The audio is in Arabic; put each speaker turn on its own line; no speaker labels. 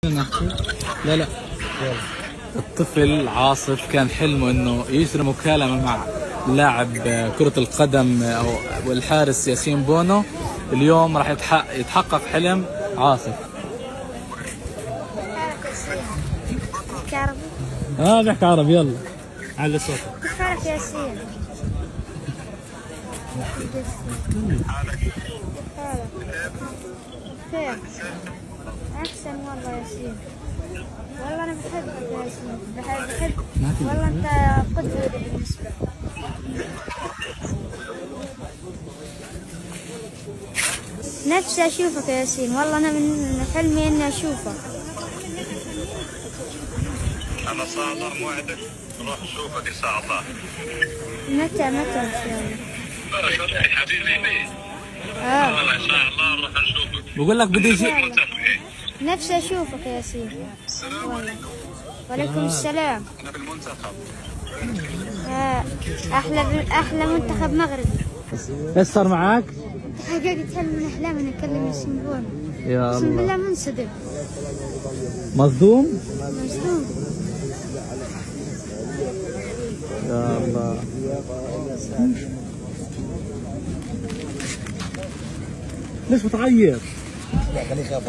لا لا. الطفل عاصف كان حلمه انه يجري مكالمة مع لاعب كرة القدم او الحارس ياسين بونو. اليوم راح يتحقق حلم عاصف. بيحكي عربي. يلا على صوتك.
كيف حالك يا ياسين؟ كيف حالك؟ خير. أحسن والله يا ياسين. والله أنا بحبك يا ياسين. بحب والله أنت قدوة بالنسبة. نفسي أشوفك يا ياسين. والله أنا من حلمي إني أشوفك.
أنا صادر موعدك نروح نشوفك إن شاء الله.
متى إن شاء الله؟
حبيبي. والله إن شاء الله نروح نشوفك.
بقول لك بدي يجي.
نفسي أشوفك يا ياسين. والله. وعليكم السلام.
أنا بالمنتخب.
أحلى منتخب مغربي.
ايش صار معك؟
حققت حلم من أحلامي إني أكلم ياسين بونو.
يا
أقسم
الله.
بالله منصدم.
مصدوم؟
مصدوم.
يا الله. ليش بتعيط؟
خليه يخاف.